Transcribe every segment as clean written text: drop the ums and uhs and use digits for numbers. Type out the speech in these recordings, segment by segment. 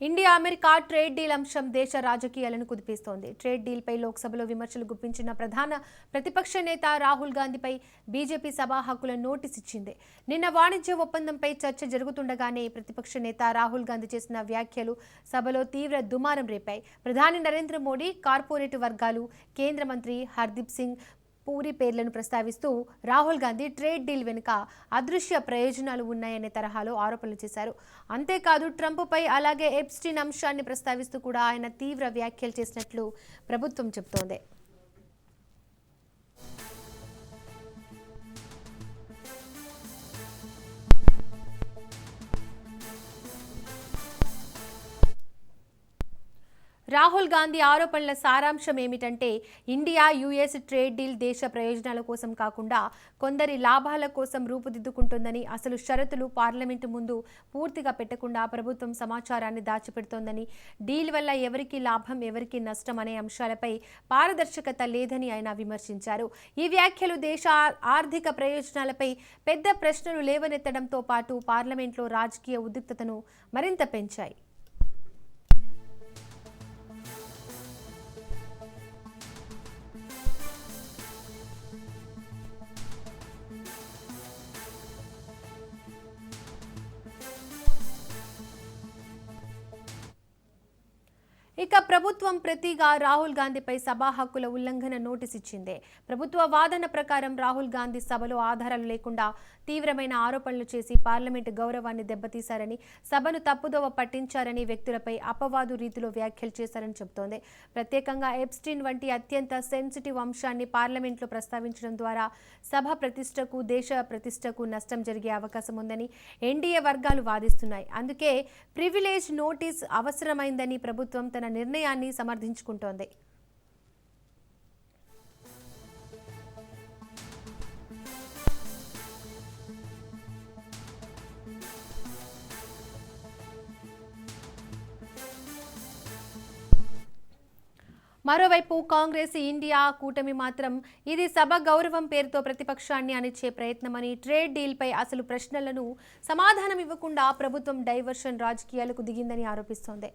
India America trade deal అంశం దేశ రాజకీయాలను కుదిపిస్తోంది. ట్రేడ్ డీల్పై లోక్సభలో విమర్శలు గుప్పించిన ప్రధాన ప్రతిపక్ష నేత రాహుల్ గాంధీపై బీజేపీ సభా హక్కుల నోటీస్ ఇచ్చింది. నిన్న వాణిజ్య ఒప్పందంపై చర్చ జరుగుతుండగానే ప్రతిపక్ష నేత రాహుల్ గాంధీ చేసిన వ్యాఖ్యలు సభలో తీవ్ర దుమారం రేపాయి. ప్రధాని నరేంద్ర మోడీ, కార్పొరేట్ వర్గాలు, కేంద్ర మంత్రి హర్దీప్ సింగ్ పూరి పేర్లను ప్రస్తావిస్తూ రాహుల్ గాంధీ ట్రేడ్ డీల్ వెనుక అదృశ్య ప్రయోజనాలు ఉన్నాయనే తరహాలో ఆరోపణలు చేశారు. అంతేకాదు ట్రంప్పై అలాగే ఎప్స్టీన్ అంశాన్ని ప్రస్తావిస్తూ కూడా ఆయన తీవ్ర వ్యాఖ్యలు చేసినట్లు ప్రభుత్వం చెబుతోంది. రాహుల్ గాంధీ ఆరోపణల సారాంశం ఏమిటంటే ఇండియా యుఎస్ ట్రేడ్ డీల్ దేశ ప్రయోజనాల కోసం కాకుండా కొందరి లాభాల కోసం రూపుదిద్దుకుంటోందని, అసలు షరతులు పార్లమెంటు ముందు పూర్తిగా పెట్టకుండా ప్రభుత్వం సమాచారాన్ని దాచిపెడుతోందని, డీల్ వల్ల ఎవరికి లాభం ఎవరికి నష్టం అనే అంశాలపై పారదర్శకత లేదని ఆయన విమర్శించారు. ఈ వ్యాఖ్యలు దేశ ఆర్థిక ప్రయోజనాలపై పెద్ద ప్రశ్నలు లేవనెత్తడంతో పాటు పార్లమెంట్లో రాజకీయ ఉద్రిక్తతను మరింత పెంచాయి. ఇక ప్రభుత్వం ప్రతిగా రాహుల్ గాంధీపై సభా హక్కుల ఉల్లంఘన నోటీస్ ఇచ్చింది. ప్రభుత్వ వాదన ప్రకారం రాహుల్ గాంధీ సభలో ఆధారాలు లేకుండా తీవ్రమైన ఆరోపణలు చేసి పార్లమెంటు గౌరవాన్ని దెబ్బతీశారని, సభను తప్పుదోవ పట్టించారని, వ్యక్తులపై అపవాదు రీతిలో వ్యాఖ్యలు చేశారని చెబుతోంది. ప్రత్యేకంగా ఎప్స్టీన్ వంటి అత్యంత సెన్సిటివ్ అంశాన్ని పార్లమెంట్లో ప్రస్తావించడం ద్వారా సభ ప్రతిష్టకు, దేశ ప్రతిష్టకు నష్టం జరిగే అవకాశం ఉందని ఎన్డీఏ వర్గాలు వాదిస్తున్నాయి. అందుకే ప్రివిలేజ్ నోటీస్ అవసరమైందని ప్రభుత్వం తన నిర్ణయాన్ని సమర్థించుకుంటోంది. మరోవైపు కాంగ్రెస్, ఇండియా కూటమి మాత్రం ఇది సభ గౌరవం పేరుతో ప్రతిపక్షాన్ని అణిచే ప్రయత్నమని, ట్రేడ్ డీల్పై అసలు ప్రశ్నలను సమాధానం ఇవ్వకుండా ప్రభుత్వం డైవర్షన్ రాజకీయాలకు దిగిందని ఆరోపిస్తోంది.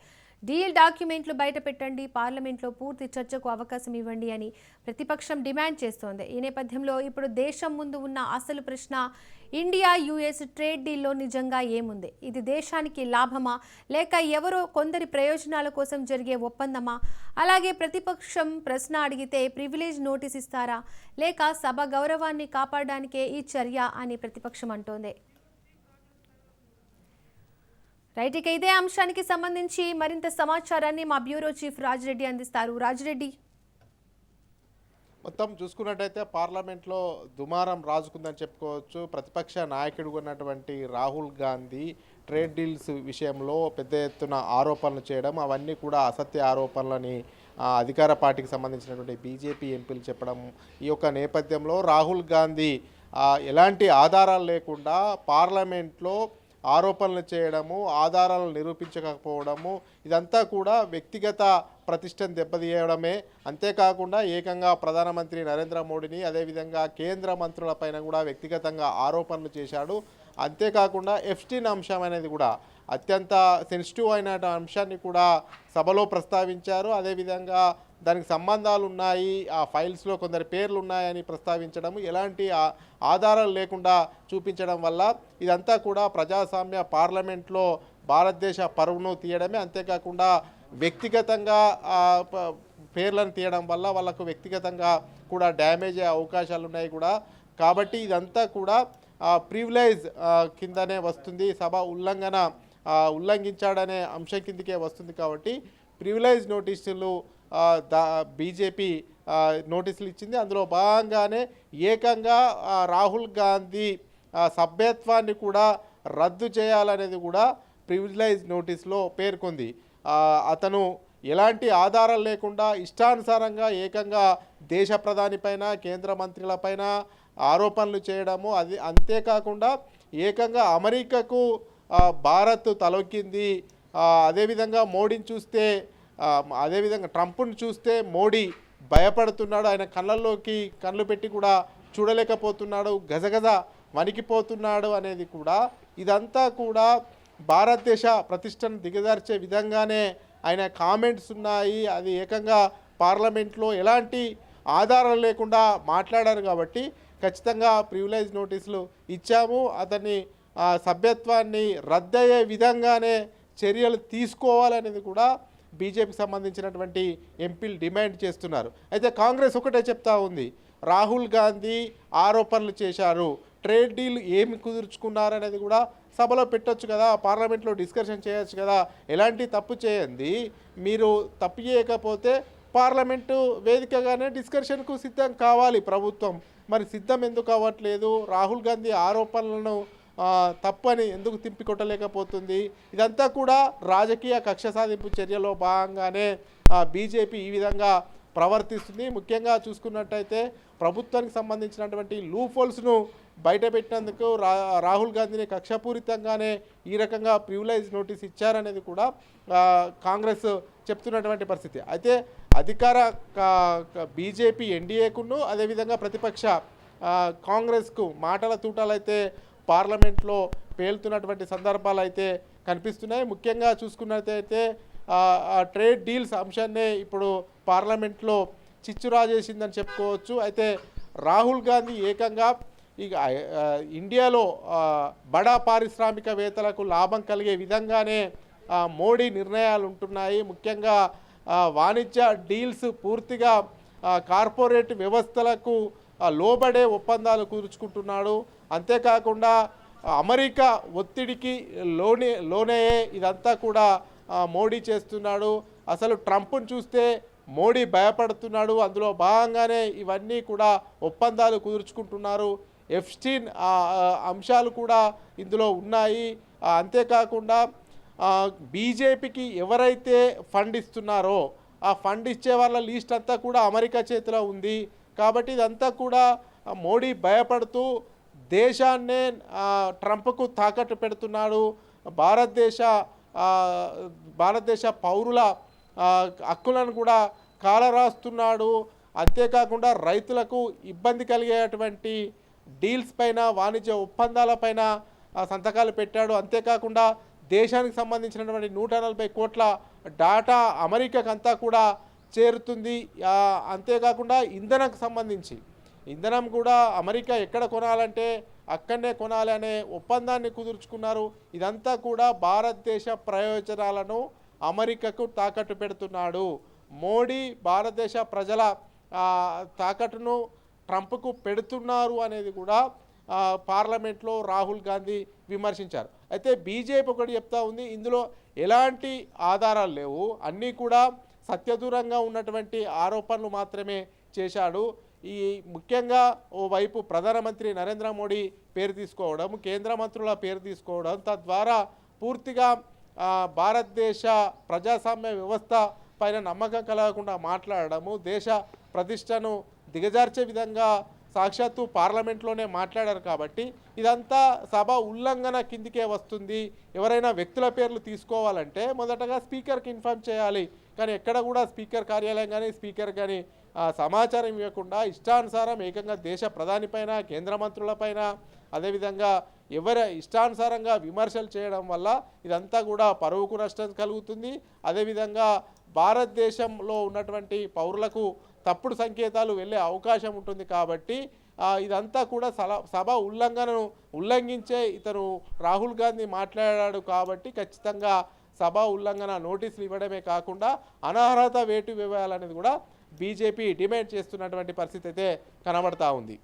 డీల్ డాక్యుమెంట్లు బయట పెట్టండి, పార్లమెంట్లో పూర్తి చర్చకు అవకాశం ఇవ్వండి అని ప్రతిపక్షం డిమాండ్ చేస్తోంది. ఈ నేపథ్యంలో ఇప్పుడు దేశం ముందు ఉన్న అసలు ప్రశ్న ఇండియా యుఎస్ ట్రేడ్ డీల్లో నిజంగా ఏముంది? ఇది దేశానికి లాభమా, లేక ఎవరో కొందరి ప్రయోజనాల కోసం జరిగే ఒప్పందమా? అలాగే ప్రతిపక్షం ప్రశ్న అడిగితే ప్రివిలేజ్ నోటీస్ ఇస్తారా, లేక సభ గౌరవాన్ని కాపాడడానికే ఈ చర్య అని ప్రతిపక్షం అంటోంది. రైట్, ఇక ఇదే అంశానికి సంబంధించి మరింత సమాచారాన్ని మా బ్యూరో చీఫ్ రాజిరెడ్డి అందిస్తారు. రాజిరెడ్డి, మొత్తం చూసుకున్నట్టయితే పార్లమెంట్లో దుమారం రాజుకుందని చెప్పుకోవచ్చు. ప్రతిపక్ష నాయకుడు ఉన్నటువంటి రాహుల్ గాంధీ ట్రేడ్ డీల్స్ విషయంలో పెద్ద ఎత్తున ఆరోపణలు చేయడం, అవన్నీ కూడా అసత్య ఆరోపణలని అధికార పార్టీకి సంబంధించినటువంటి బీజేపీ ఎంపీలు చెప్పడం, ఈ యొక్క నేపథ్యంలో రాహుల్ గాంధీ ఎలాంటి ఆధారాలు లేకుండా పార్లమెంట్లో ఆరోపణలు చేయడము, ఆధారాలను నిరూపించకపోవడము, ఇదంతా కూడా వ్యక్తిగత ప్రతిష్టను దెబ్బతీయడమే. అంతేకాకుండా ఏకంగా ప్రధానమంత్రి నరేంద్ర మోడీని, అదేవిధంగా కేంద్ర మంత్రులపైన కూడా వ్యక్తిగతంగా ఆరోపణలు చేశాడు. అంతేకాకుండా ఎప్స్టీన్ అంశం అనేది కూడా అత్యంత సెన్సిటివ్ అయిన అంశాన్ని కూడా సభలో ప్రస్తావించారు. అదేవిధంగా దానికి సంబంధాలు ఉన్నాయి, ఆ ఫైల్స్లో కొందరి పేర్లు ఉన్నాయని ప్రస్తావించడం, ఎలాంటి ఆధారాలు లేకుండా చూపించడం వల్ల ఇదంతా కూడా ప్రజాస్వామ్య పార్లమెంట్లో భారతదేశ పరువును తీయడమే. అంతేకాకుండా వ్యక్తిగతంగా పేర్లను తీయడం వల్ల వాళ్ళకు వ్యక్తిగతంగా కూడా డ్యామేజ్ అయ్యే అవకాశాలు ఉన్నాయి కూడా. కాబట్టి ఇదంతా కూడా ప్రివిలేజ్ కిందనే వస్తుంది, సభ ఉల్లంఘించాడనే అంశం కిందకే వస్తుంది. కాబట్టి ప్రివిలేజ్ నోటీసులు బీజేపీ నోటీసులు ఇచ్చింది. అందులో భాగంగానే ఏకంగా రాహుల్ గాంధీ సభ్యత్వాన్ని కూడా రద్దు చేయాలనేది కూడా ప్రివిలేజ్ నోటీసులో పేర్కొంది. అతను ఎలాంటి ఆధారాలు లేకుండా ఇష్టానుసారంగా ఏకంగా దేశ ప్రధాని పైన, కేంద్ర మంత్రులపైన ఆరోపణలు చేయడము, అది అంతేకాకుండా ఏకంగా అమెరికాకు భారత్ తలొక్కింది, అదేవిధంగా మోడీని చూస్తే, అదేవిధంగా ట్రంప్ను చూస్తే మోడీ భయపడుతున్నాడు, ఆయన కళ్ళల్లోకి కళ్ళు పెట్టి కూడా చూడలేకపోతున్నాడు, గజగజ వణికిపోతున్నాడు అనేది కూడా, ఇదంతా కూడా భారతదేశ ప్రతిష్టను దిగజార్చే విధంగానే ఆయన కామెంట్స్ ఉన్నాయి. అది ఏకంగా పార్లమెంట్లో ఎలాంటి ఆధారాలు లేకుండా మాట్లాడారు కాబట్టి ఖచ్చితంగా ప్రివిలేజ్ నోటీసులు ఇచ్చాము, అతన్ని సభ్యత్వాన్ని రద్దయ్యే విధంగానే చర్యలు తీసుకోవాలనేది కూడా బీజేపీకి సంబంధించినటువంటి ఎంపీలు డిమాండ్ చేస్తున్నారు. అయితే కాంగ్రెస్ ఒకటే చెప్తా ఉంది, రాహుల్ గాంధీ ఆరోపణలు చేశారు, ట్రేడ్ డీల్ ఏమి కుదుర్చుకున్నారనేది కూడా సభలో పెట్టొచ్చు కదా, పార్లమెంట్లో డిస్కషన్ చేయొచ్చు కదా, ఎలాంటి తప్పు చేయండి, మీరు తప్పు చేయకపోతే పార్లమెంటు వేదికగానే డిస్కషన్కు సిద్ధం కావాలి ప్రభుత్వం. మరి సిద్ధం ఎందుకు అవ్వట్లేదు? రాహుల్ గాంధీ ఆరోపణలను తప్పని ఎందుకు తిప్పికొట్టలేకపోతుంది? ఇదంతా కూడా రాజకీయ కక్ష సాధింపు చర్యలో భాగంగానే బీజేపీ ఈ విధంగా ప్రవర్తిస్తుంది. ముఖ్యంగా చూసుకున్నట్టయితే ప్రభుత్వానికి సంబంధించినటువంటి లూఫోల్స్ను బయటపెట్టినందుకు రాహుల్ గాంధీని కక్షపూరితంగానే ఈ రకంగా ప్రివిలేజ్ నోటీస్ ఇచ్చారనేది కూడా కాంగ్రెస్ చెప్తున్నటువంటి పరిస్థితి. అయితే అధికార బీజేపీ ఎన్డీఏకును అదేవిధంగా ప్రతిపక్ష కాంగ్రెస్కు మాటల తూటాలైతే పార్లమెంట్లో పేలుతున్నటువంటి సందర్భాలు అయితే కనిపిస్తున్నాయి. ముఖ్యంగా చూసుకున్నట్టయితే ట్రేడ్ డీల్స్ అంశాన్నే ఇప్పుడు పార్లమెంట్లో చిచ్చురాజేసిందని చెప్పుకోవచ్చు. అయితే రాహుల్ గాంధీ ఏకంగా ఇక ఇండియాలో బడా పారిశ్రామికవేత్తలకు లాభం కలిగే విధంగానే మోడీ నిర్ణయాలు ఉంటున్నాయి. ముఖ్యంగా వాణిజ్య డీల్స్ పూర్తిగా కార్పొరేట్ వ్యవస్థలకు లోబడే ఒప్పందాలు కుదుర్చుకుంటున్నాడు. అంతేకాకుండా అమెరికా ఒత్తిడికి లోనయ్యే ఇదంతా కూడా మోడీ చేస్తున్నాడు. అసలు ట్రంప్ను చూస్తే మోడీ భయపడుతున్నాడు. అందులో భాగంగానే ఇవన్నీ కూడా ఒప్పందాలు కుదుర్చుకుంటున్నారు. ఎఫ్స్టీన్ అంశాలు కూడా ఇందులో ఉన్నాయి. అంతేకాకుండా బీజేపీకి ఎవరైతే ఫండ్ ఇస్తున్నారో ఆ ఫండ్ ఇచ్చే వాళ్ళ లిస్ట్ అంతా కూడా అమెరికా చేతిలో ఉంది. కాబట్టి ఇదంతా కూడా మోడీ భయపడుతూ దేశాన్నే ట్రంప్కు తాకట్టు పెడుతున్నాడు. భారతదేశ పౌరుల హక్కులను కూడా కాలరాస్తున్నాడు. అంతేకాకుండా రైతులకు ఇబ్బంది కలిగేటువంటి డీల్స్ పైన వాణిజ్య ఒప్పందాలపైన సంతకాలు పెట్టాడు. అంతేకాకుండా దేశానికి సంబంధించినటువంటి 140 కోట్ల డాటా అమెరికాకు అంతా కూడా చేరుతుంది. అంతేకాకుండా ఇంధనంకు సంబంధించి ఇంధనం కూడా అమెరికా ఎక్కడ కొనాలంటే అక్కడనే కొనాలి అనే ఒప్పందాన్ని కుదుర్చుకున్నారు. ఇదంతా కూడా భారతదేశ ప్రయోజనాలను అమెరికాకు తాకట్టు పెడుతున్నాడు. మోడీ భారతదేశ ప్రజల తాకట్టును ట్రంప్కు పెడుతున్నారు అనేది కూడా పార్లమెంట్లో రాహుల్ గాంధీ విమర్శించారు. అయితే బీజేపీ ఒకటి చెప్తా ఉంది, ఇందులో ఎలాంటి ఆధారాలు లేవు, అన్నీ కూడా సత్యదూరంగా ఉన్నటువంటి ఆరోపణలు మాత్రమే చేశాడు. ఈ ముఖ్యంగా ఓవైపు ప్రధానమంత్రి నరేంద్ర మోడీ పేరు తీసుకోవడం, కేంద్ర మంత్రుల పేరు తీసుకోవడం, తద్వారా పూర్తిగా భారతదేశ ప్రజాస్వామ్య వ్యవస్థ పైన నమ్మకం కలగకుండా మాట్లాడము, దేశ ప్రతిష్టను దిగజార్చే విధంగా సాక్షాత్తు పార్లమెంట్లోనే మాట్లాడారు. కాబట్టి ఇదంతా సభ ఉల్లంఘన కిందికే వస్తుంది. ఎవరైనా వ్యక్తుల పేర్లు తీసుకోవాలంటే మొదటగా స్పీకర్కి ఇన్ఫార్మ్ చేయాలి. కానీ ఎక్కడ కూడా స్పీకర్ కార్యాలయం కానీ స్పీకర్ కానీ సమాచారం ఇవ్వకుండా ఇష్టానుసారం ఏకంగా దేశ ప్రధాని పైన, కేంద్ర మంత్రులపైన, అదేవిధంగా ఎవరి ఇష్టానుసారంగా విమర్శలు చేయడం వల్ల ఇదంతా కూడా పరువుకు నష్టం కలుగుతుంది. అదేవిధంగా భారతదేశంలో ఉన్నటువంటి పౌరులకు తప్పుడు సంకేతాలు వెళ్ళే అవకాశం ఉంటుంది. కాబట్టి ఇదంతా కూడా సభ ఉల్లంఘనను ఉల్లంఘించే ఇతను రాహుల్ గాంధీ మాట్లాడాడు. కాబట్టి ఖచ్చితంగా సభ ఉల్లంఘన నోటీసులు ఇవ్వడమే కాకుండా అనర్హత వేటు వేయాలనేది కూడా బీజేపీ డిమాండ్ చేస్తున్నటువంటి పరిస్థితి అయితే కనబడతా ఉంది.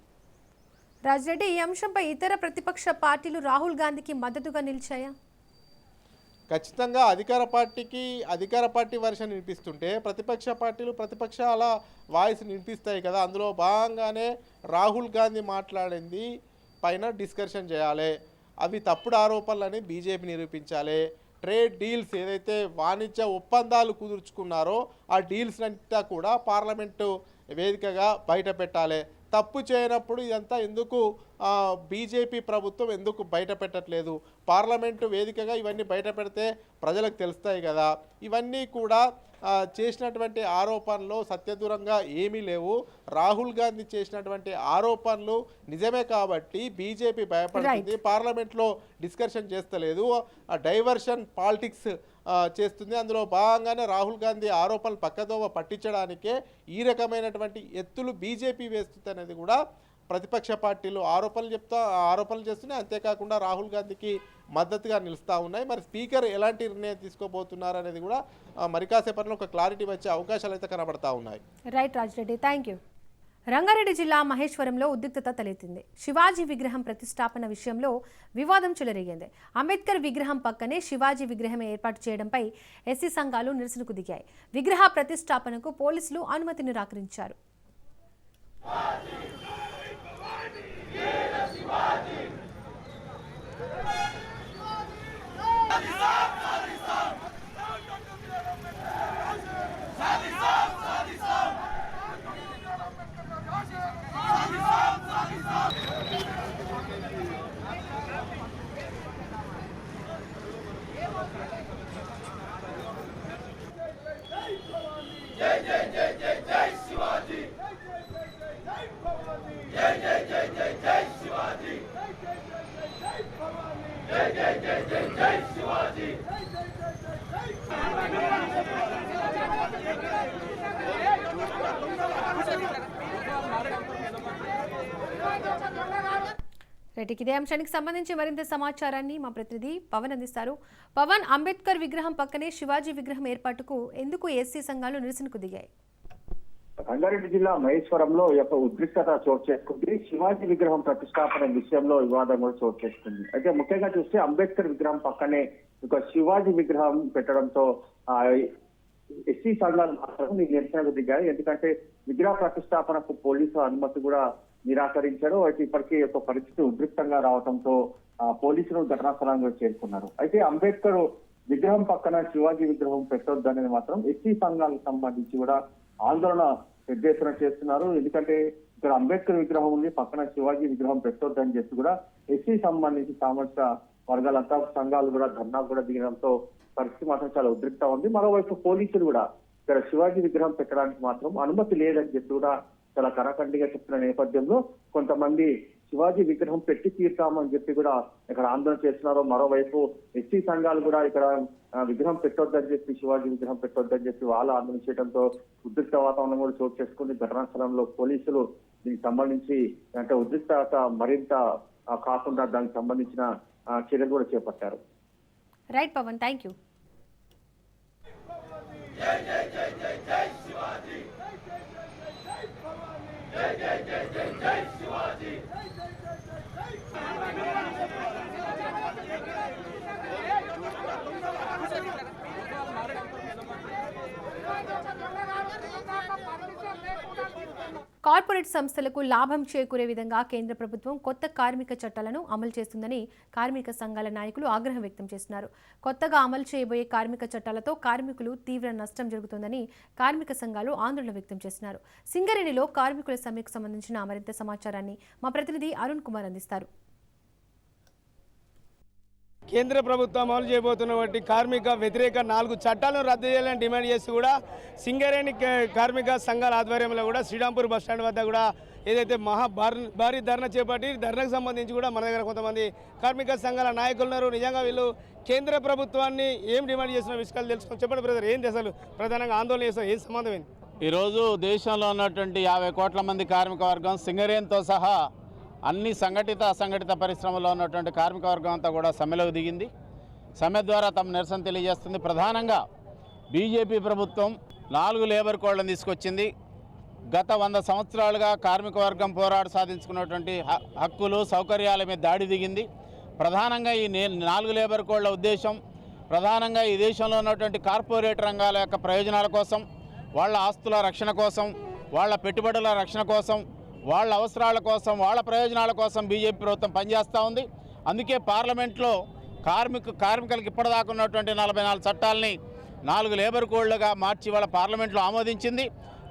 రాజిరెడ్డి, ఈ అంశంపై ఇతర ప్రతిపక్ష పార్టీలు రాహుల్ గాంధీకి మద్దతుగా నిలిచాయా? ఖచ్చితంగా అధికార పార్టీ వర్షన్ వినిపిస్తుంటే ప్రతిపక్ష పార్టీలు ప్రతిపక్షాల వాయిస్ వినిపిస్తాయి కదా. అందులో భాగంగానే రాహుల్ గాంధీ మాట్లాడింది పైన డిస్కషన్ చేయాలి, అవి తప్పుడు ఆరోపణలని బీజేపీ నిరూపించాలి. ట్రేడ్ డీల్స్ ఏదైతే వాణిజ్య ఒప్పందాలు కుదుర్చుకున్నారో ఆ డీల్స్ అంతా కూడా పార్లమెంటు వేదికగా బయట పెట్టాలి. తప్పు చేయనప్పుడు ఇదంతా ఎందుకు బీజేపీ ప్రభుత్వం ఎందుకు బయట పెట్టట్లేదు? పార్లమెంటు వేదికగా ఇవన్నీ బయట పెడితే ప్రజలకు తెలుస్తాయి కదా. ఇవన్నీ కూడా చేసినటువంటి ఆరోపణలు సత్యదూరంగా ఏమీ లేవు. రాహుల్ గాంధీ చేసినటువంటి ఆరోపణలు నిజమే కాబట్టి బీజేపీ భయపడుతుంది, పార్లమెంట్లో డిస్కషన్ చేస్తలేదు, డైవర్షన్ పాలిటిక్స్ చేస్తుంది. అందులో భాగంగానే రాహుల్ గాంధీ ఆరోపణలు పక్కదోవ పట్టించడానికే ఈ రకమైనటువంటి ఎత్తులు బీజేపీ వేస్తుంది అనేది కూడా ప్రతిపక్ష పార్టీలు ఆరోపణలు చేస్తున్నాయి. అంతేకాకుండా రాహుల్ గాంధీకి మద్దతుగా నిలుస్తూ ఉన్నాయి. మరి స్పీకర్ ఎలాంటి నిర్ణయం తీసుకోబోతున్నారు అనేది కూడా మరి కాసేపట్లో ఒక క్లారిటీ వచ్చే అవకాశాలు అయితే కనబడతా ఉన్నాయి. Right Rajireddy, thank you. Rangareddy జిల్లా మహేశ్వరంలో ఉద్రిక్తత తలెత్తింది. శివాజీ విగ్రహం ప్రతిష్టాపన విషయంలో వివాదం చెలరేగింది. అంబేద్కర్ విగ్రహం పక్కనే శివాజీ విగ్రహం ఏర్పాటు చేయడంపై ఎస్సీ సంఘాలు నిరసనకు దిగాయి. విగ్రహ ప్రతిష్టాపనకు పోలీసులు అనుమతి నిరాకరించారు. ఇదే అంశానికి సంబంధించి మరింత సమాచారాన్ని మా ప్రతినిధి పవన్ అందిస్తారు. పవన్, అంబేద్కర్ విగ్రహం పక్కనే శివాజీ విగ్రహం ఏర్పాటుకు ఎందుకు ఎస్సీ సంఘాలు నిరసనకు దిగాయి? రంగారెడ్డి జిల్లా మహేశ్వరంలో యొక్క ఉద్రిక్తత చోటు చేసుకుంది. శివాజీ విగ్రహం ప్రతిష్టాపన విషయంలో వివాదం కూడా చోటు చేసుకుంది. అయితే ముఖ్యంగా చూస్తే అంబేద్కర్ విగ్రహం పక్కనే ఒక శివాజీ విగ్రహం పెట్టడంతో ఎస్సీ సంఘాలు మాత్రం నిరసనకు దిగాయి. ఎందుకంటే విగ్రహ ప్రతిష్టాపనకు పోలీసు అనుమతి కూడా నిరాకరించారు. అయితే ఇప్పటికీ ఒక పరిస్థితి ఉద్రిక్తంగా రావడంతో పోలీసులు ఘటనా స్థలానికి చేరుకున్నారు. అయితే అంబేద్కర్ విగ్రహం పక్కన శివాజీ విగ్రహం పెట్టొద్దనేది మాత్రం ఎస్సీ సంఘాలకు సంబంధించి కూడా ఆందోళన పెద్ద ఎత్తున చేస్తున్నారు. ఎందుకంటే ఇక్కడ అంబేద్కర్ విగ్రహం ఉంది, పక్కన శివాజీ విగ్రహం పెట్టొద్దని చెప్పి కూడా ఎస్సీ సంబంధించి సామాజిక వర్గాలంతా సంఘాలు కూడా ధర్నా కూడా దిగడంతో పరిస్థితి మాత్రం చాలా ఉద్రిక్తంగా ఉంది. మరోవైపు పోలీసులు కూడా ఇక్కడ శివాజీ విగ్రహం పెట్టడానికి మాత్రం అనుమతి లేదని చెప్పి కూడా చాలా కరాఖండిగా చెప్తున్న నేపథ్యంలో కొంతమంది శివాజీ విగ్రహం పెట్టి తీరుతామని చెప్పి కూడా ఇక్కడ ఆందోళన చేస్తున్నారు. మరోవైపు ఎస్సీ సంఘాలు కూడా ఇక్కడ విగ్రహం పెట్టొద్దని చెప్పి శివాజీ విగ్రహం పెట్టొద్దని చెప్పి వాళ్ళు ఆందోళన చేయడంతో ఉద్రిక్త వాతావరణం కూడా చోటు చేసుకుని ఘటనా స్థలంలో పోలీసులు దీనికి సంబంధించి అంటే ఉద్రిక్తత మరింత కాకుండా దానికి సంబంధించిన చర్యలు కూడా చేపట్టారు. Right Pawan, thank you. Corporate సంస్థలకు లాభం చేకూరే విధంగా కేంద్ర ప్రభుత్వం కొత్త కార్మిక చట్టాలను అమలు చేస్తుందని కార్మిక సంఘాల నాయకులు ఆగ్రహం వ్యక్తం చేస్తున్నారు. కొత్తగా అమలు చేయబోయే కార్మిక చట్టాలతో కార్మికులు తీవ్ర నష్టం జరుగుతుందని కార్మిక సంఘాలు ఆందోళన వ్యక్తం చేస్తున్నారు. సింగరేణిలో కార్మికుల సమ్మెకు సంబంధించిన మరింత సమాచారాన్ని మా ప్రతినిధి అరుణ్ కుమార్ అందిస్తారు. కేంద్ర ప్రభుత్వం అమలు చేయబోతున్నటువంటి కార్మిక వ్యతిరేక 4 చట్టాలను రద్దు చేయాలని డిమాండ్ చేస్తూ కూడా సింగరేణి కార్మిక సంఘాల ఆధ్వర్యంలో కూడా శ్రీరాంపూర్ బస్టాండ్ వద్ద కూడా ఏదైతే భారీ ధర్నా చేపట్టి ధర్నాకు సంబంధించి కూడా మన దగ్గర కొంతమంది కార్మిక సంఘాల నాయకులు ఉన్నారు. నిజంగా వీళ్ళు కేంద్ర ప్రభుత్వాన్ని ఏం డిమాండ్ చేస్తున్న విషయాలు తెలుసుకొని చెప్పండి బ్రదర్, ఏంటి అసలు ప్రధానంగా ఆందోళన చేస్తారు, ఏం సంబంధం ఏంటి? ఈరోజు దేశంలో ఉన్నటువంటి 50 కోట్ల మంది కార్మిక వర్గం సింగరేణితో సహా అన్ని సంఘటిత అసంఘటిత పరిశ్రమల్లో ఉన్నటువంటి కార్మిక వర్గం అంతా కూడా సమ్మెలోకి దిగింది. సమ్మె ద్వారా తమ నిరసన తెలియజేస్తుంది. ప్రధానంగా బీజేపీ ప్రభుత్వం 4 లేబర్ కోడ్లను తీసుకొచ్చింది. గత 100 సంవత్సరాలుగా కార్మిక వర్గం పోరాడు సాధించుకున్నటువంటి హక్కులు సౌకర్యాల మీద దాడి దిగింది. ప్రధానంగా ఈ 4 లేబర్ కోడ్ల ఉద్దేశం ప్రధానంగా ఈ దేశంలో ఉన్నటువంటి కార్పొరేట్ రంగాల యొక్క ప్రయోజనాల కోసం, వాళ్ళ ఆస్తుల రక్షణ కోసం, వాళ్ళ పెట్టుబడుల రక్షణ కోసం, వాళ్ళ అవసరాల కోసం, వాళ్ళ ప్రయోజనాల కోసం బీజేపీ ప్రభుత్వం పనిచేస్తూ ఉంది. అందుకే పార్లమెంట్లో కార్మికులకు ఇప్పటిదాకా ఉన్నటువంటి 44 చట్టాలని 4 లేబర్ కోడ్లుగా మార్చి వాళ్ళ పార్లమెంట్లో ఆమోదించింది.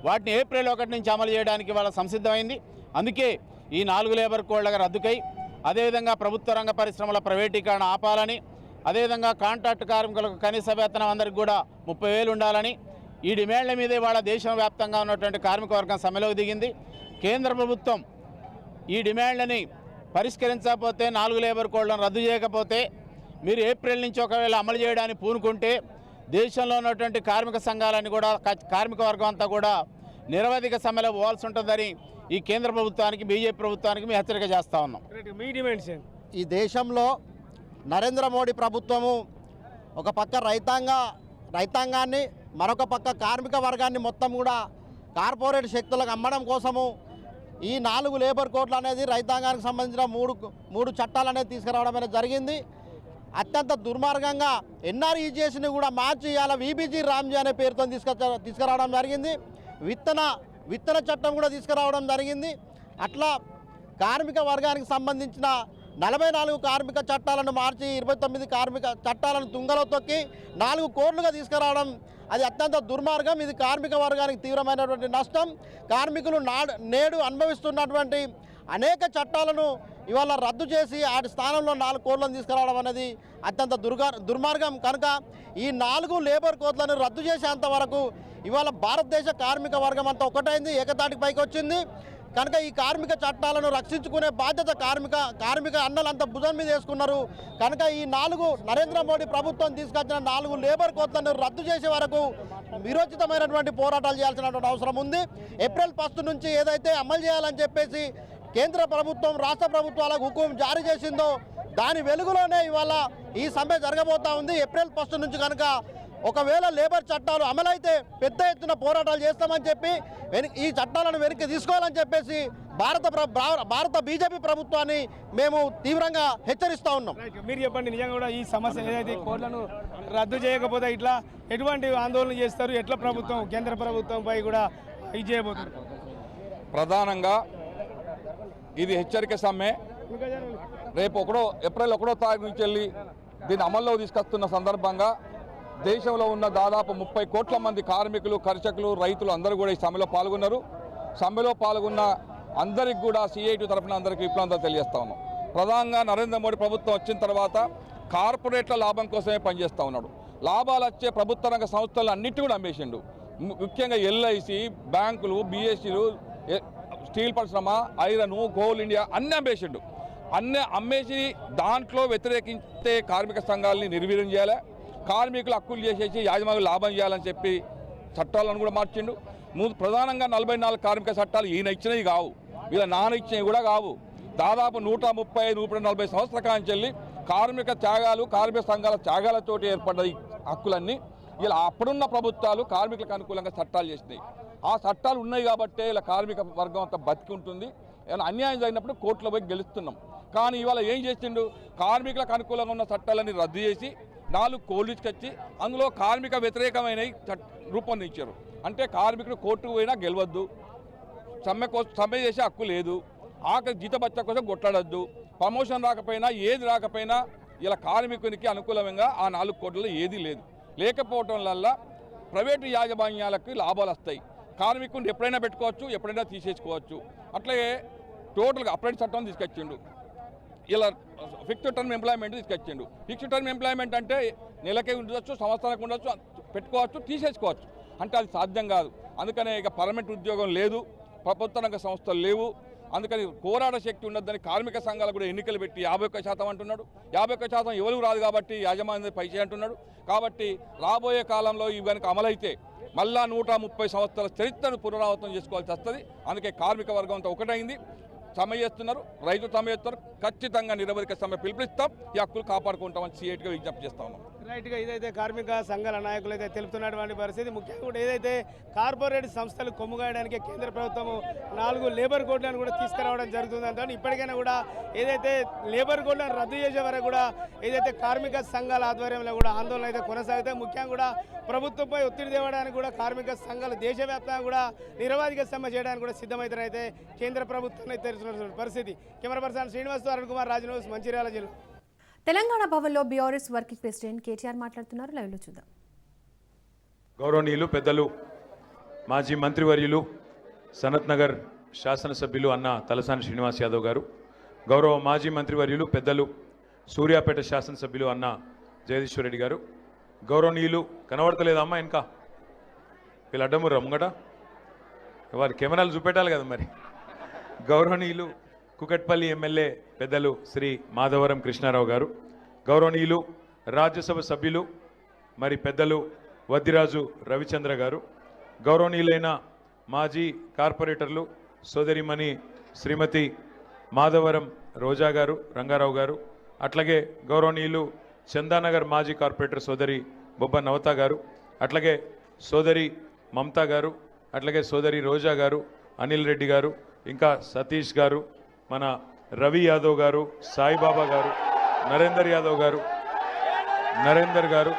వాటిని ఏప్రిల్ 1 నుంచి అమలు చేయడానికి వాళ్ళ సంసిద్ధమైంది. అందుకే ఈ 4 లేబర్ కోడ్లుగా రద్దుకై అదేవిధంగా ప్రభుత్వ రంగ పరిశ్రమల ప్రైవేటీకరణ ఆపాలని, అదేవిధంగా కాంట్రాక్ట్ కార్మికులకు కనీస వేతనం అందరికి కూడా 30,000 ఉండాలని, ఈ డిమాండ్ల మీదే వాళ్ళ దేశవ్యాప్తంగా ఉన్నటువంటి కార్మిక వర్గం సమ్మెలోకి దిగింది. కేంద్ర ప్రభుత్వం ఈ డిమాండ్లని పరిష్కరించకపోతే 4 లేబర్ కోడ్లను రద్దు చేయకపోతే మీరు ఏప్రిల్ నుంచి ఒకవేళ అమలు చేయడానికి పూనుకుంటే దేశంలో ఉన్నటువంటి కార్మిక సంఘాలని కూడా కార్మిక వర్గం అంతా కూడా నిరవధిక సమ్మెలో పోవాల్సి ఉంటుందని ఈ కేంద్ర ప్రభుత్వానికి బీజేపీ ప్రభుత్వానికి మేము హెచ్చరిక చేస్తూ ఉన్నాం. మీ డిమాండ్స్ ఈ దేశంలో నరేంద్ర మోడీ ప్రభుత్వము ఒక పక్క రైతాంగాన్ని మరొక పక్క కార్మిక వర్గాన్ని మొత్తం కూడా కార్పొరేట్ శక్తులకు అమ్మడం కోసము ఈ 4 లేబర్ కోడ్లు అనేది రైతాంగానికి సంబంధించిన మూడు చట్టాలు అనేది తీసుకురావడం అనేది జరిగింది. అత్యంత దుర్మార్గంగా ఎన్ఆర్ఈజీఎస్ని కూడా మార్చి ఇవాళ వీబీజీ రామ్జీ అనే పేరుతో తీసుకురావడం జరిగింది. విత్తన చట్టం కూడా తీసుకురావడం జరిగింది. అట్లా కార్మిక వర్గానికి సంబంధించిన 44 కార్మిక చట్టాలను మార్చి 29 కార్మిక చట్టాలను తుంగలో తొక్కి 4 కోడ్లుగా తీసుకురావడం అది అత్యంత దుర్మార్గం. ఇది కార్మిక వర్గానికి తీవ్రమైనటువంటి నష్టం. కార్మికులు నేడు అనుభవిస్తున్నటువంటి అనేక చట్టాలను ఇవాళ రద్దు చేసి వాటి స్థానంలో 4 కోడ్లను తీసుకురావడం అనేది అత్యంత దుర్మార్గం. కనుక ఈ 4 లేబర్ కోడ్లను రద్దు చేసేంత వరకు ఇవాళ భారతదేశ కార్మిక వర్గం అంతా ఒకటైంది, ఏకతాటికి పైకి వచ్చింది. కనుక ఈ కార్మిక చట్టాలను రక్షించుకునే బాధ్యత కార్మిక అన్నలంతా భుజం మీద వేసుకున్నారు. కనుక ఈ 4 నరేంద్ర మోడీ ప్రభుత్వం తీసుకొచ్చిన 4 లేబర్ కోడ్లను రద్దు చేసే వరకు విరోచితమైనటువంటి పోరాటాలు చేయాల్సినటువంటి అవసరం ఉంది. ఏప్రిల్ 1 నుంచి ఏదైతే అమలు చేయాలని చెప్పేసి కేంద్ర ప్రభుత్వం రాష్ట్ర ప్రభుత్వాలకు హుకుం జారీ చేసిందో దాని వెలుగులోనే ఇవాళ ఈ సమ్మె జరగబోతా ఉంది. ఏప్రిల్ 1 నుంచి కనుక ఒకవేళ లేబర్ చట్టాలు అమలైతే పెద్ద ఎత్తున పోరాటాలు చేస్తామని చెప్పి ఈ చట్టాలను వెనక్కి తీసుకోవాలని చెప్పేసి భారత బీజేపీ ప్రభుత్వాన్ని మేము తీవ్రంగా హెచ్చరిస్తూ ఉన్నాం. మీరు చెప్పండి, నిజంగా కూడా ఈ సమస్య ఏదైతే కోడ్లను రద్దు చేయకపోతే ఇట్లా ఎటువంటి ఆందోళన చేస్తారు? ఎట్లా ప్రభుత్వం కేంద్ర ప్రభుత్వంపై కూడా ఇది చేయబోతుంది? ప్రధానంగా ఇది హెచ్చరిక సమ్మె. రేపు ఏప్రిల్ 1వ తారీఖు నుంచి వెళ్ళి దీన్ని అమల్లో తీసుకొస్తున్న సందర్భంగా దేశంలో ఉన్న దాదాపు 30 కోట్ల మంది కార్మికులు, కర్షకులు, రైతులు అందరూ కూడా ఈ సమ్మెలో పాల్గొన్నారు. సమ్మెలో పాల్గొన్న అందరికి కూడా సిఐటి తరఫున అందరికీ విప్లవం తెలియజేస్తా ఉన్నాం. ప్రధానంగా నరేంద్ర మోడీ ప్రభుత్వం వచ్చిన తర్వాత కార్పొరేట్ల లాభం కోసమే పనిచేస్తూ ఉన్నాడు. లాభాలు వచ్చే ప్రభుత్వ రంగ సంస్థలు అన్నిటి కూడా అమ్మేసిండు. ముఖ్యంగా ఎల్ఐసి, బ్యాంకులు, బిఎస్సీలు, స్టీల్ పరిశ్రమ, ఐరన్, కోల్ ఇండియా అన్నీ అమ్మేసిండు. అన్నీ అమ్మేసి దాంట్లో వ్యతిరేకించే కార్మిక సంఘాలని నిర్వీర్యం చేయాలి, కార్మికులు హక్కులు చేసేసి యాజమాన్యులు లాభం చేయాలని చెప్పి చట్టాలను కూడా మార్చిండు. ప్రధానంగా 44 కార్మిక చట్టాలు ఈయన ఇచ్చినవి కావు, వీళ్ళ నాన్న ఇచ్చినవి కూడా కావు. దాదాపు 130-140 సంవత్సరాల కాంచి వెళ్ళి కార్మిక త్యాగాలు, కార్మిక సంఘాల త్యాగాలతోటి ఏర్పడ్డ ఈ హక్కులన్నీ ఇలా అప్పుడున్న ప్రభుత్వాలు కార్మికులకు అనుకూలంగా చట్టాలు చేసినాయి. ఆ చట్టాలు ఉన్నాయి కాబట్టే ఇలా కార్మిక వర్గం అంతా బతికి ఉంటుంది. ఏమైనా అన్యాయం జరిగినప్పుడు కోర్టులో పోయి గెలుస్తున్నాం. కానీ ఇవాళ ఏం చేసిండు? కార్మికులకు అనుకూలంగా ఉన్న చట్టాలన్నీ రద్దు చేసి 4 కోడ్లు తీసుకొచ్చి అందులో కార్మిక వ్యతిరేకమైన రూపొందించారు. అంటే కార్మికుడు కోర్టుకు పోయినా గెలవద్దు, సమ్మె చేసే హక్కు లేదు, ఆఖరి జీతభత్య కోసం కొట్లాడద్దు, ప్రమోషన్ రాకపోయినా ఏది రాకపోయినా ఇలా కార్మికునికి అనుకూలంగా ఆ 4 కోట్లలో ఏది లేదు. లేకపోవటం వల్ల ప్రైవేటు యాజమాన్యాలకు లాభాలు వస్తాయి. కార్మికుడిని ఎప్పుడైనా పెట్టుకోవచ్చు, ఎప్పుడైనా తీసేసుకోవచ్చు. అట్లాగే టోటల్గా అప్రెంటిస్ చట్టం తీసుకొచ్చిండు. ఇలా ఫిక్స్డ్ టర్మ్ ఎంప్లాయ్మెంట్ తీసుకొచ్చిండు. ఫిక్స్డ్ టర్మ్ ఎంప్లాయ్మెంట్ అంటే నెలకే ఉండొచ్చు, సంవత్సరానికి ఉండొచ్చు, పెట్టుకోవచ్చు, తీసేసుకోవచ్చు. అంటే అది సాధ్యం కాదు. అందుకనే ఇక పర్మనెంట్ ఉద్యోగం లేదు, ప్రభుత్వ రంగ సంస్థలు లేవు. అందుకని పోరాట శక్తి ఉండద్దని కార్మిక సంఘాలు కూడా ఎన్నికలు పెట్టి 51% అంటున్నాడు. 51% ఎవరు రాదు కాబట్టి యాజమాన్యం పైచే అంటున్నాడు. కాబట్టి రాబోయే కాలంలో ఇవి కనుక అమలైతే మళ్ళా 130 సంవత్సరాల చరిత్రను పునరావృతం చేసుకోవాల్సి వస్తుంది. అందుకే కార్మిక వర్గం అంతా ఒకటైంది, సమ్మె చేస్తున్నారు, రైతులు సమ్మె చేస్తున్నారు. ఖచ్చితంగా నిరవధిక సమ్మె పిలుపునిస్తాం, ఈ హక్కులు కాపాడుకుంటామని సిఐటిగా విజ్ఞప్తి చేస్తా ఉన్నాం. రైట్గా ఇదైతే కార్మిక సంఘాల నాయకులు అయితే తెలుపుతున్నటువంటి పరిస్థితి. ముఖ్యంగా కూడా ఏదైతే కార్పొరేట్ సంస్థలు కొమ్ముగాయడానికి కేంద్ర ప్రభుత్వం 4 లేబర్ కోడ్లను కూడా తీసుకురావడం జరుగుతుందంటే ఇప్పటికైనా కూడా ఏదైతే లేబర్ కోడ్లను రద్దు చేసే వరకు కూడా ఏదైతే కార్మిక సంఘాల ఆధ్వర్యంలో కూడా ఆందోళన అయితే కొనసాగుతాయి. ముఖ్యంగా కూడా ప్రభుత్వంపై ఒత్తిడి తేవడానికి కూడా కార్మిక సంఘాలు దేశవ్యాప్తంగా కూడా నిరవధిక సమ్మె చేయడానికి కూడా సిద్ధమవుతారైతే కేంద్ర ప్రభుత్వాన్ని తెలుస్తున్న పరిస్థితి. Camera person Srinivas, Arun Kumar, Raj news, Mancherial జిల్లా. తెలంగాణ భవన్లో బీఆర్ఎస్ వర్కింగ్ ప్రెసిడెంట్ కేటీఆర్ మాట్లాడుతున్నారు. లైవ్లో చూద్దాం. గౌరవనీయులు పెద్దలు మాజీ మంత్రివర్యులు సనత్ నగర్ శాసనసభ్యులు అన్న తలసాని శ్రీనివాస్ యాదవ్ గారు, గౌరవ మాజీ మంత్రివర్యులు పెద్దలు సూర్యాపేట శాసనసభ్యులు అన్న జగదీశ్వర్ రెడ్డి గారు, గౌరవనీయులు కనబడతలేదమ్మా ఇంకా వీళ్ళు అడ్డముర్రా ముంగట వారి కెమెరాలు చూపెట్టాలి కదా మరి. గౌరవనీయులు కుకట్పల్లి ఎమ్మెల్యే పెద్దలు శ్రీ మాధవరం కృష్ణారావు గారు, గౌరవనీయులు రాజ్యసభ సభ్యులు మరి పెద్దలు వద్దిరాజు రవిచంద్ర గారు, గౌరవనీయులైన మాజీ కార్పొరేటర్లు సోదరిమణి శ్రీమతి మాధవరం రోజా గారు, రంగారావు గారు, అట్లాగే గౌరవనీయులు చందానగర్ మాజీ కార్పొరేటర్ సోదరి బొబ్బ నవత గారు, అట్లాగే సోదరి మమతా గారు, అట్లాగే సోదరి రోజా గారు, అనిల్ రెడ్డి గారు, ఇంకా సతీష్ గారు, మన రవి యాదవ్ గారు, సాయిబాబా గారు, నరేందర్ యాదవ్ గారు, నరేందర్ గారు,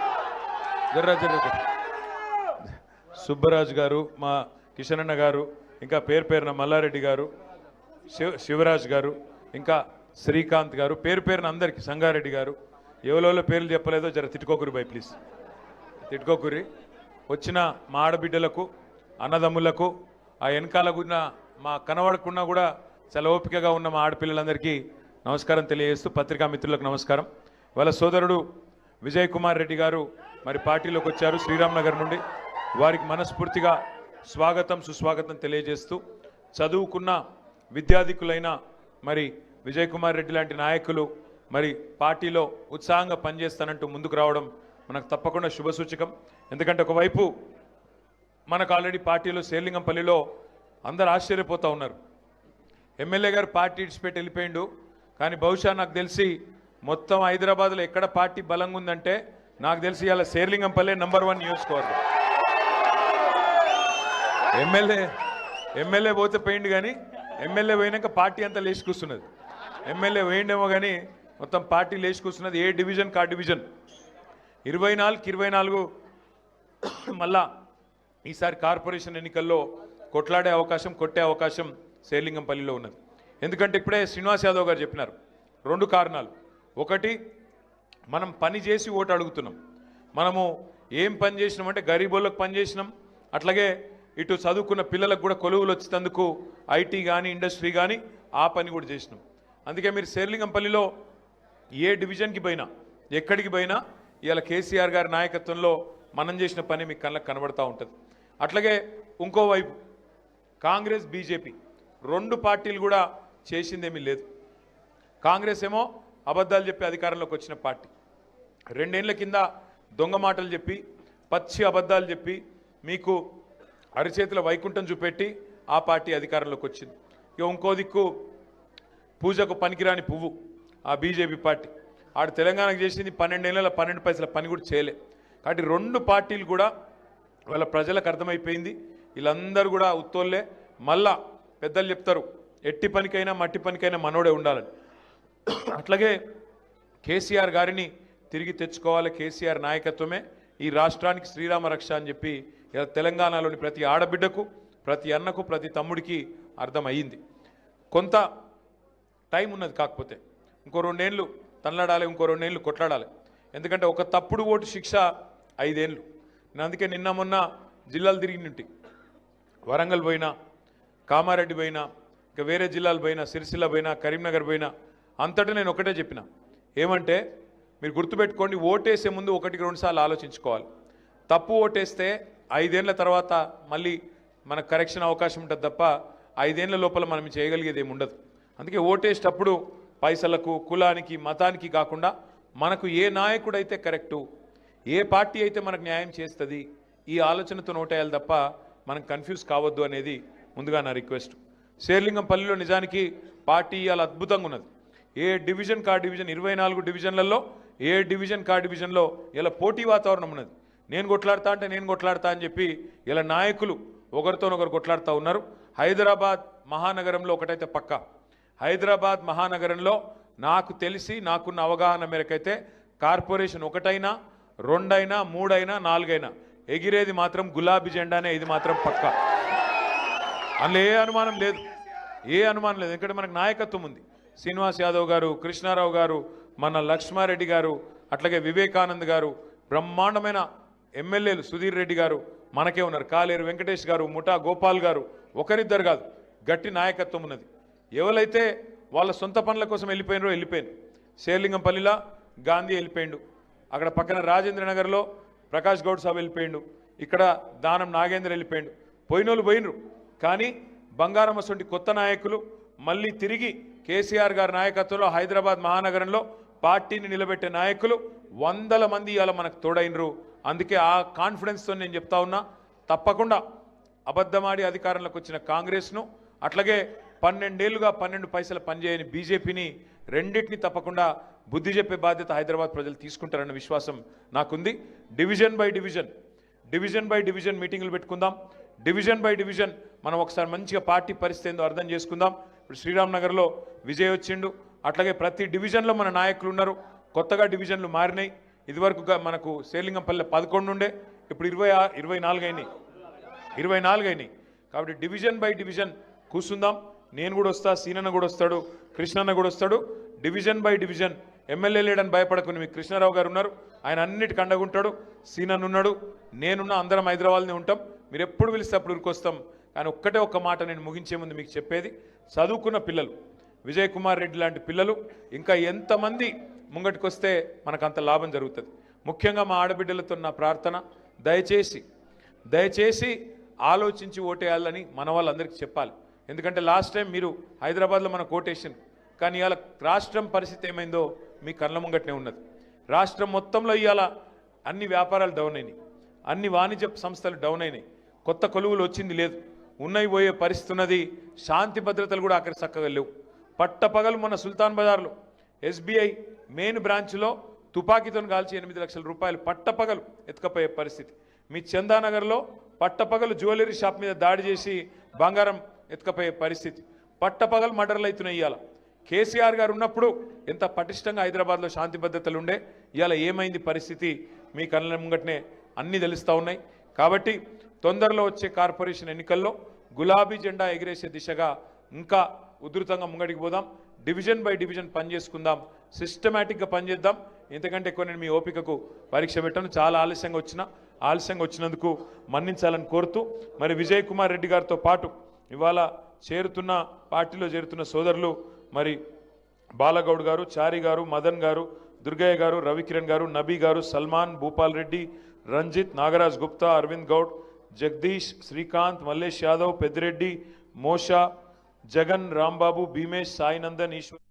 సుబ్బరాజ్ గారు, మా కిషనన్న గారు, ఇంకా పేరున మల్లారెడ్డి గారు, శివరాజ్ గారు, ఇంకా శ్రీకాంత్ గారు, పేరున అందరికీ, సంగారెడ్డి గారు, ఎవరెవరో పేర్లు చెప్పలేదో జర తిట్టుకోకురి బై ప్లీజ్, తిట్టుకోకురి. వచ్చిన మా ఆడబిడ్డలకు, అన్నదమ్ములకు, ఆ వెనకాలకున్న మా కనబడకుండా కూడా చాలా ఓపికగా ఉన్న మా ఆడపిల్లలందరికీ నమస్కారం తెలియజేస్తూ, పత్రికా మిత్రులకు నమస్కారం. వాళ్ళ సోదరుడు విజయ్ కుమార్ రెడ్డి గారు మరి పార్టీలోకి వచ్చారు శ్రీరామ్ నగర్ నుండి. వారికి మనస్ఫూర్తిగా స్వాగతం సుస్వాగతం తెలియజేస్తూ, చదువుకున్న విద్యాధికులైన మరి విజయ్ కుమార్ రెడ్డి లాంటి నాయకులు మరి పార్టీలో ఉత్సాహంగా పనిచేస్తానంటూ ముందుకు రావడం మనకు తప్పకుండా శుభసూచకం. ఎందుకంటే ఒకవైపు మనకు ఆల్రెడీ పార్టీలో శేర్లింగంపల్లిలో అందరు ఆశ్చర్యపోతూ ఉన్నారు, ఎమ్మెల్యే గారు పార్టీ ఇడిచిపెట్టి వెళ్ళిపోయిండు, కానీ బహుశా నాకు తెలిసి మొత్తం హైదరాబాద్లో ఎక్కడ పార్టీ బలంగా ఉందంటే నాకు తెలిసి ఇలా శేర్లింగంపల్లి #1 నియోజకవర్గం. ఎమ్మెల్యే పోతే పోయిండు, కానీ ఎమ్మెల్యే పోయినాక పార్టీ అంతా లేచి కూర్చున్నది. ఎమ్మెల్యే పోయిండేమో కానీ మొత్తం పార్టీ లేచి కూర్చున్నది. ఏ డివిజన్ కా డివిజన్ 24 మళ్ళా ఈసారి కార్పొరేషన్ ఎన్నికల్లో కొట్లాడే అవకాశం, కొట్టే అవకాశం శేర్లింగంపల్లిలో ఉన్నది. ఎందుకంటే ఇప్పుడే శ్రీనివాస్ యాదవ్ గారు చెప్పినారు 2 కారణాలు. ఒకటి, మనం పని చేసి ఓటు అడుగుతున్నాం. మనము ఏం పని చేసినామంటే గరీబోళ్ళకు పని చేసినాం, అట్లాగే ఇటు చదువుకున్న పిల్లలకు కూడా కొలువులు వచ్చేందుకు ఐటీ కానీ ఇండస్ట్రీ కానీ ఆ పని కూడా చేసినాం. అందుకే మీరు శేర్లింగంపల్లిలో ఏ డివిజన్కి పోయినా, ఎక్కడికి పోయినా ఇవాళ కేసీఆర్ గారి నాయకత్వంలో మనం చేసిన పని మీకు కళ్ళకు కనబడతా ఉంటుంది. అట్లాగే ఇంకోవైపు కాంగ్రెస్ బీజేపీ 2 పార్టీలు కూడా చేసిందేమీ లేదు. కాంగ్రెస్ ఏమో అబద్ధాలు చెప్పి అధికారంలోకి వచ్చిన పార్టీ, 2 ఏళ్ల కింద దొంగ మాటలు చెప్పి, పచ్చి అబద్ధాలు చెప్పి, మీకు అరిచేతుల వైకుంఠం చూపెట్టి ఆ పార్టీ అధికారంలోకి వచ్చింది. ఇక ఇంకో దిక్కు పూజకు పనికిరాని పువ్వు ఆ బీజేపీ పార్టీ, ఆడు తెలంగాణకు చేసింది 12 ఏళ్ళ 12 పైసల పని కూడా చేయలే. కాబట్టి 2 పార్టీలు కూడా వాళ్ళ ప్రజలకు అర్థమైపోయింది, వీళ్ళందరూ కూడా ఉత్తోళ్ళే. మళ్ళా పెద్దలు చెప్తారు, ఎట్టి పనికైనా మట్టి పనికైనా మనోడే ఉండాలని. అట్లాగే కేసీఆర్ గారిని తిరిగి తెచ్చుకోవాలి, కేసీఆర్ నాయకత్వమే ఈ రాష్ట్రానికి శ్రీరామ రక్ష అని చెప్పి ఇలా తెలంగాణలోని ప్రతి ఆడబిడ్డకు, ప్రతి అన్నకు, ప్రతి తమ్ముడికి అర్థమయ్యింది. కొంత టైం ఉన్నది, కాకపోతే ఇంకో 2 ఏళ్ళు తనలాడాలి, ఇంకో 2 ఏళ్ళు కొట్లాడాలి. ఎందుకంటే ఒక తప్పుడు ఓటు శిక్ష 5 ఏళ్ళు. నేను అందుకే నిన్న మొన్న జిల్లాలు తిరిగినట్టు, వరంగల్ పోయినా, కామారెడ్డి పోయినా, ఇంకా వేరే జిల్లాలు పోయినా, సిరిసిల్ల పోయినా, కరీంనగర్ పోయినా, అంతటా నేను ఒకటే చెప్పిన, ఏమంటే మీరు గుర్తుపెట్టుకోండి, ఓటేసే ముందు 1-2 సార్లు ఆలోచించుకోవాలి. తప్పు ఓటేస్తే 5 ఏళ్ల తర్వాత మళ్ళీ మనకు కరెక్షన్ అవకాశం ఉంటుంది తప్ప 5 ఏళ్ల లోపల మనం చేయగలిగేది ఏమి ఉండదు. అందుకే ఓటేసేటప్పుడు పైసలకు, కులానికి, మతానికి కాకుండా మనకు ఏ నాయకుడైతే కరెక్టు, ఏ పార్టీ అయితే మనకు న్యాయం చేస్తుంది, ఈ ఆలోచనతో ఓటేయాలి తప్ప మనం కన్ఫ్యూజ్ కావద్దు అనేది ముందుగా నా రిక్వెస్ట్. శేర్లింగంపల్లిలో నిజానికి పార్టీ ఇవాళ అద్భుతంగా ఉన్నది. ఏ డివిజన్ కా డివిజన్ 24 డివిజన్లలో ఏ డివిజన్ కా డివిజన్లో ఇలా పోటీ వాతావరణం ఉన్నది. నేను కొట్లాడతా అంటే నేను కొట్లాడతా అని చెప్పి ఇలా నాయకులు ఒకరితోనొకరు కొట్లాడుతూ ఉన్నారు. హైదరాబాద్ మహానగరంలో ఒకటైతే పక్కా, హైదరాబాద్ మహానగరంలో నాకు తెలిసి నాకున్న అవగాహన మేరకైతే కార్పొరేషన్ 1 అయినా 2 అయినా 3 అయినా 4 అయినా ఎగిరేది మాత్రం గులాబీ జెండానే, ఇది మాత్రం పక్కా. అందులో ఏ అనుమానం లేదు, ఎందుకంటే మనకు నాయకత్వం ఉంది. శ్రీనివాస్ యాదవ్ గారు, కృష్ణారావు గారు, మన లక్ష్మారెడ్డి గారు, అట్లాగే వివేకానంద్ గారు, బ్రహ్మాండమైన ఎమ్మెల్యేలు, సుధీర్ రెడ్డి గారు మనకే ఉన్నారు, కాలేరు వెంకటేష్ గారు, ముఠా గోపాల్ గారు, ఒకరిద్దరు కాదు, గట్టి నాయకత్వం ఉన్నది. ఎవరైతే వాళ్ళ సొంత పనుల కోసం వెళ్ళిపోయినారో వెళ్ళిపోయాను. శేర్లింగంపల్లిలో గాంధీ వెళ్ళిపోయిండు, అక్కడ పక్కన రాజేంద్ర నగర్లో ప్రకాష్ గౌడ్ సాబ్ వెళ్ళిపోయిండు, ఇక్కడ దానం నాగేంద్ర వెళ్ళిపోయిండు, పోయినోళ్ళు పోయినరు. కానీ బంగారం అసొంటి కొత్త నాయకులు మళ్ళీ తిరిగి కేసీఆర్ గారి నాయకత్వంలో హైదరాబాద్ మహానగరంలో పార్టీని నిలబెట్టే నాయకులు వందల మంది ఇవాళ మనకు తోడైనరు. అందుకే ఆ కాన్ఫిడెన్స్తో నేను చెప్తా ఉన్నా, తప్పకుండా అబద్ధమాడి అధికారంలోకి వచ్చిన కాంగ్రెస్ను, అట్లాగే 12 ఏళ్లుగా 12 పైసలు పనిచేయని బీజేపీని రెండింటిని తప్పకుండా బుద్ధి చెప్పే బాధ్యత హైదరాబాద్ ప్రజలు తీసుకుంటారన్న విశ్వాసం నాకుంది. డివిజన్ బై డివిజన్ మీటింగులు పెట్టుకుందాం. డివిజన్ బై డివిజన్ మనం ఒకసారి మంచిగా పార్టీ పరిస్థితి ఏందో అర్థం చేసుకుందాం. ఇప్పుడు శ్రీరామ్ నగర్లో విజయ్ వచ్చిండు, అట్లాగే ప్రతి డివిజన్లో మన నాయకులు ఉన్నారు. కొత్తగా డివిజన్లు మారినాయి. ఇదివరకు మనకు శేర్లింగంపల్లి 11 ఉండే, ఇప్పుడు 24 అయినాయి. కాబట్టి డివిజన్ బై డివిజన్ కూర్చుందాం. నేను కూడా వస్తా, సీనన్న కూడా వస్తాడు, కృష్ణన్న కూడా వస్తాడు. డివిజన్ బై డివిజన్ ఎమ్మెల్యే లేడని భయపడకుని మీకు కృష్ణారావు గారు ఉన్నారు, ఆయన అన్నిటికీ అండగుంటాడు. సీనన్న ఉన్నాడు, నేనున్నా, అందరం హైదరాబాద్నే ఉంటాం. మీరు ఎప్పుడు పిలిస్తే అప్పుడు ఉరికొస్తాం. కానీ ఒక్క మాట నేను ముగించే ముందు మీకు చెప్పేది, చదువుకున్న పిల్లలు, విజయ్ కుమార్ రెడ్డి లాంటి పిల్లలు ఇంకా ఎంతమంది ముంగటికి వస్తే మనకు అంత లాభం జరుగుతుంది. ముఖ్యంగా మా ఆడబిడ్డలతో నా ప్రార్థన, దయచేసి ఆలోచించి ఓటేయాలని మన వాళ్ళందరికీ చెప్పాలి. ఎందుకంటే లాస్ట్ టైం మీరు హైదరాబాద్లో మన కోటేషన్, కానీ ఇవాళ రాష్ట్రం పరిస్థితి ఏమైందో మీ కళ్ళ ముంగట్నే ఉన్నది. రాష్ట్రం మొత్తంలో ఇవాళ అన్ని వ్యాపారాలు డౌన్ అయినాయి, అన్ని వాణిజ్య సంస్థలు డౌన్ అయినాయి, కొత్త కొలువులు వచ్చింది లేదు, ఉన్నాయి పోయే పరిస్థితి ఉన్నది. శాంతి భద్రతలు కూడా అక్కడ చక్కగా లేవు. పట్టపగలు మన సుల్తాన్ బజార్లో SBI మెయిన్ బ్రాంచ్లో తుపాకీతో కాల్చి 8 లక్షల రూపాయలు పట్టపగలు ఎత్తుకపోయే పరిస్థితి. మీ చందానగర్లో పట్టపగలు జ్యువెలరీ షాప్ మీద దాడి చేసి బంగారం ఎత్తుకపోయే పరిస్థితి. పట్టపగలు మర్డర్లు అవుతున్నాయి. ఇవాళ కేసీఆర్ గారు ఉన్నప్పుడు ఎంత పటిష్టంగా హైదరాబాద్లో శాంతి భద్రతలు ఉండే, ఇవాళ ఏమైంది పరిస్థితి మీ కళ్ళ ముంగట్నే అన్నీ తెలుస్తూ ఉన్నాయి. కాబట్టి తొందరలో వచ్చే కార్పొరేషన్ ఎన్నికల్లో గులాబీ జెండా ఎగిరేసే దిశగా ఇంకా ఉధృతంగా ముంగడికి పోదాం. డివిజన్ బై డివిజన్ పనిచేసుకుందాం, సిస్టమేటిక్గా పనిచేద్దాం. ఇంతకంటే ఎక్కువ నేను మీ ఓపికకు పరీక్ష పెట్టాను. చాలా ఆలస్యంగా వచ్చినందుకు మన్నించాలని కోరుతూ, మరి విజయ్ కుమార్ రెడ్డి గారితో పాటు ఇవాళ పార్టీలో చేరుతున్న సోదరులు మరి బాలగౌడ్ గారు, చారి గారు, మదన్ గారు, దుర్గయ్య గారు, రవికిరణ్ గారు, నబీ గారు, సల్మాన్, భూపాల్ రెడ్డి, రంజిత్, నాగరాజ్ గుప్తా, అరవింద్ గౌడ్, జగదీష్, శ్రీకాంత్, మల్లేష్ యాదవ్, పెద్దిరెడ్డి, మోషా, జగన్, రాంబాబు, భీమేష్, సాయినందన్, ఈశ్వర్